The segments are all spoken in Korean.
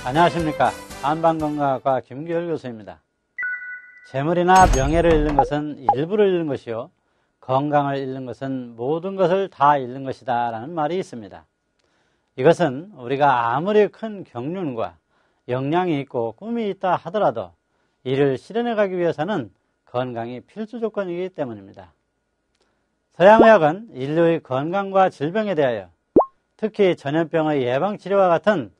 안녕하십니까. 한방건강학과 김규열 교수입니다. 재물이나 명예를 잃는 것은 일부를 잃는 것이요, 건강을 잃는 것은 모든 것을 다 잃는 것이다 라는 말이 있습니다. 이것은 우리가 아무리 큰 경륜과 역량이 있고 꿈이 있다 하더라도 이를 실현해 가기 위해서는 건강이 필수 조건이기 때문입니다. 서양의학은 인류의 건강과 질병에 대하여 특히 전염병의 예방치료와 같은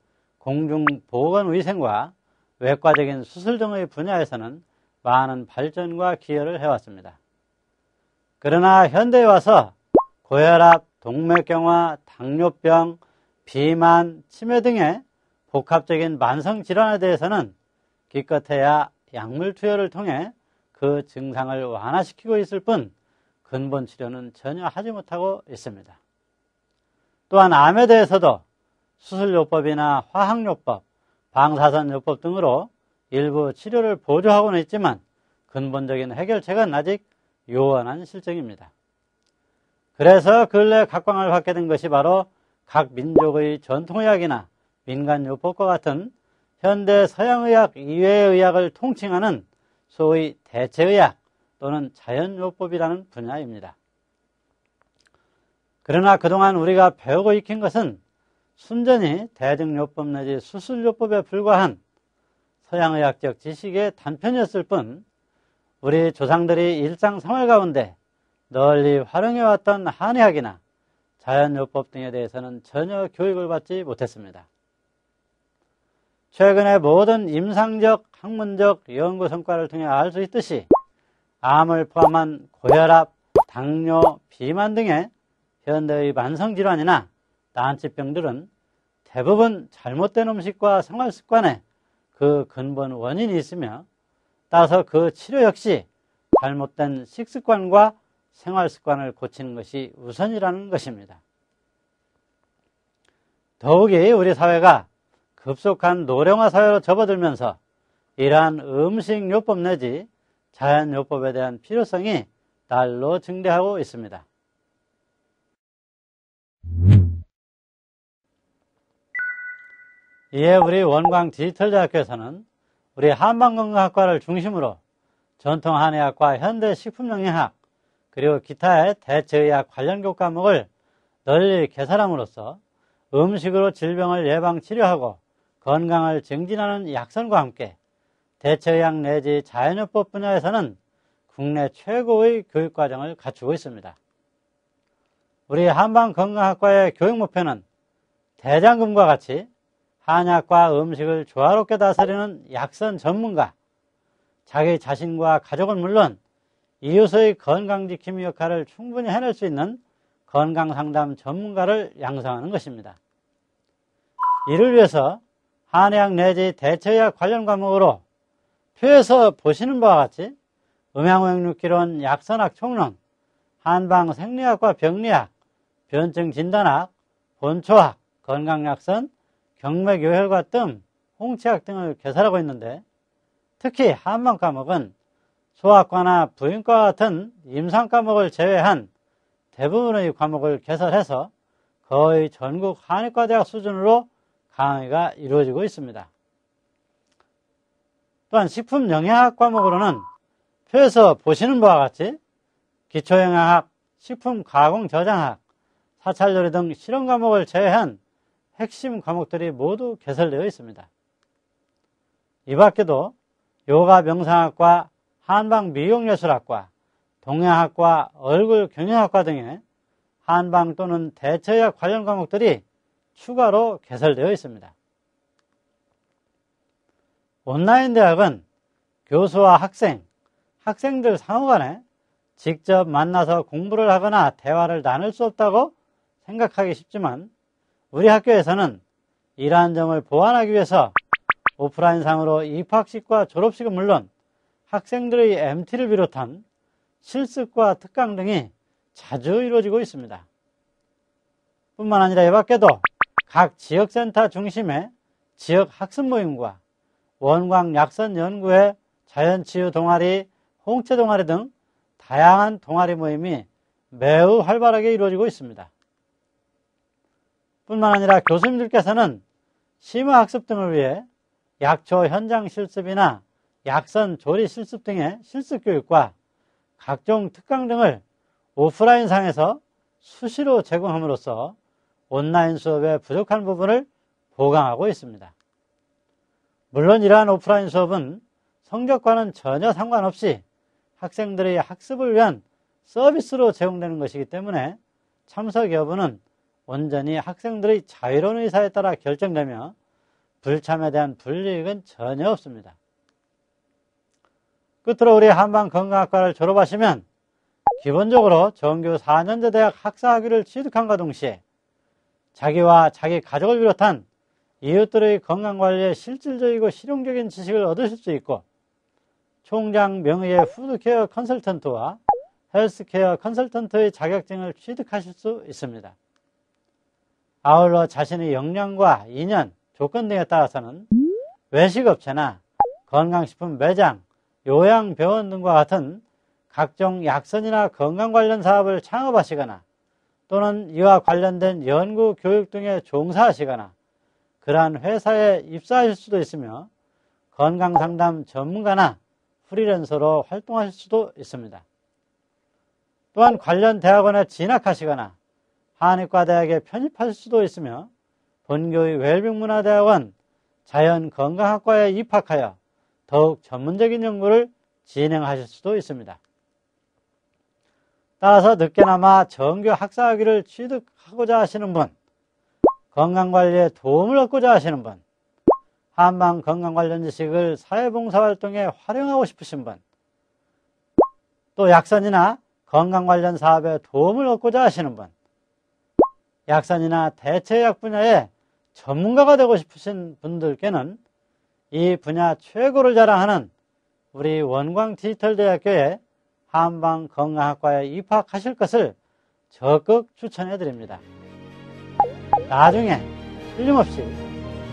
공중보건위생과 외과적인 수술 등의 분야에서는 많은 발전과 기여를 해왔습니다. 그러나 현대에 와서 고혈압, 동맥경화, 당뇨병, 비만, 치매 등의 복합적인 만성질환에 대해서는 기껏해야 약물 투여를 통해 그 증상을 완화시키고 있을 뿐 근본 치료는 전혀 하지 못하고 있습니다. 또한 암에 대해서도 수술요법이나 화학요법, 방사선요법 등으로 일부 치료를 보조하고는 있지만 근본적인 해결책은 아직 요원한 실정입니다. 그래서 근래 각광을 받게 된 것이 바로 각 민족의 전통의학이나 민간요법과 같은 현대 서양의학 이외의 의학을 통칭하는 소위 대체의학 또는 자연요법이라는 분야입니다. 그러나 그동안 우리가 배우고 익힌 것은 순전히 대증요법 내지 수술요법에 불과한 서양의학적 지식의 단편이었을 뿐 우리 조상들이 일상생활 가운데 널리 활용해왔던 한의학이나 자연요법 등에 대해서는 전혀 교육을 받지 못했습니다. 최근에 모든 임상적, 학문적 연구 성과를 통해 알 수 있듯이 암을 포함한 고혈압, 당뇨, 비만 등의 현대의 만성질환이나 난치병들은 대부분 잘못된 음식과 생활습관에 그 근본 원인이 있으며 따라서 그 치료 역시 잘못된 식습관과 생활습관을 고치는 것이 우선이라는 것입니다. 더욱이 우리 사회가 급속한 노령화 사회로 접어들면서 이러한 음식요법 내지 자연요법에 대한 필요성이 날로 증대하고 있습니다. 이에 우리 원광 디지털대학교에서는 우리 한방건강학과를 중심으로 전통 한의학과 현대 식품영양학 그리고 기타의 대체의학 관련 교과목을 널리 개설함으로써 음식으로 질병을 예방 치료하고 건강을 증진하는 약선과 함께 대체의학 내지 자연요법 분야에서는 국내 최고의 교육과정을 갖추고 있습니다. 우리 한방건강학과의 교육 목표는 대장금과 같이 한약과 음식을 조화롭게 다스리는 약선 전문가, 자기 자신과 가족은 물론 이웃의 건강지킴이 역할을 충분히 해낼 수 있는 건강상담 전문가를 양성하는 것입니다. 이를 위해서 한의학 내지 대체의학 관련 과목으로 표에서 보시는 바와 같이 음양오행육기론, 약선학 총론, 한방생리학과 병리학, 변증진단학, 본초학, 건강약선, 경맥요혈과 뜸, 홍치학 등을 개설하고 있는데 특히 한방 과목은 소아과나 부인과 같은 임상 과목을 제외한 대부분의 과목을 개설해서 거의 전국 한의과대학 수준으로 강의가 이루어지고 있습니다. 또한 식품영양학 과목으로는 표에서 보시는 바와 같이 기초영양학, 식품가공저장학, 사찰요리 등 실험 과목을 제외한 핵심 과목들이 모두 개설되어 있습니다. 이 밖에도 요가 명상학과, 한방 미용예술학과, 동양학과, 얼굴 경영학과 등의 한방 또는 대체의학 관련 과목들이 추가로 개설되어 있습니다. 온라인 대학은 교수와 학생들 상호간에 직접 만나서 공부를 하거나 대화를 나눌 수 없다고 생각하기 쉽지만 우리 학교에서는 이러한 점을 보완하기 위해서 오프라인상으로 입학식과 졸업식은 물론 학생들의 MT를 비롯한 실습과 특강 등이 자주 이루어지고 있습니다. 뿐만 아니라 이 밖에도 각 지역센터 중심의 지역 학습 모임과 원광 약선 연구회, 자연치유 동아리, 홍채 동아리 등 다양한 동아리 모임이 매우 활발하게 이루어지고 있습니다. 뿐만 아니라 교수님들께서는 심화학습 등을 위해 약초 현장 실습이나 약선 조리 실습 등의 실습 교육과 각종 특강 등을 오프라인 상에서 수시로 제공함으로써 온라인 수업의 부족한 부분을 보강하고 있습니다. 물론 이러한 오프라인 수업은 성적과는 전혀 상관없이 학생들의 학습을 위한 서비스로 제공되는 것이기 때문에 참석 여부는 온전히 학생들의 자유로운 의사에 따라 결정되며 불참에 대한 불이익은 전혀 없습니다. 끝으로 우리 한방건강학과를 졸업하시면 기본적으로 정규 4년제 대학 학사학위를 취득함과 동시에 자기와 자기 가족을 비롯한 이웃들의 건강관리에 실질적이고 실용적인 지식을 얻으실 수 있고 총장 명의의 푸드케어 컨설턴트와 헬스케어 컨설턴트의 자격증을 취득하실 수 있습니다. 아울러 자신의 역량과 인연, 조건 등에 따라서는 외식업체나 건강식품 매장, 요양병원 등과 같은 각종 약선이나 건강 관련 사업을 창업하시거나 또는 이와 관련된 연구, 교육 등에 종사하시거나 그러한 회사에 입사하실 수도 있으며 건강상담 전문가나 프리랜서로 활동하실 수도 있습니다. 또한 관련 대학원에 진학하시거나 한의과대학에 편입하실 수도 있으며 본교의 웰빙문화대학원 자연건강학과에 입학하여 더욱 전문적인 연구를 진행하실 수도 있습니다. 따라서 늦게나마 정규 학사학위를 취득하고자 하시는 분, 건강관리에 도움을 얻고자 하시는 분, 한방 건강 관련 지식을 사회봉사활동에 활용하고 싶으신 분, 또 약선이나 건강 관련 사업에 도움을 얻고자 하시는 분, 약선이나 대체약 분야의 전문가가 되고 싶으신 분들께는 이 분야 최고를 자랑하는 우리 원광디지털대학교의 한방건강학과에 입학하실 것을 적극 추천해 드립니다. 나중에 틀림없이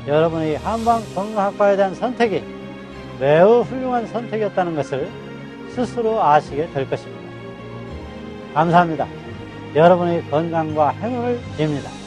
여러분의 한방건강학과에 대한 선택이 매우 훌륭한 선택이었다는 것을 스스로 아시게 될 것입니다. 감사합니다. 여러분의 건강과 행운을 빕니다.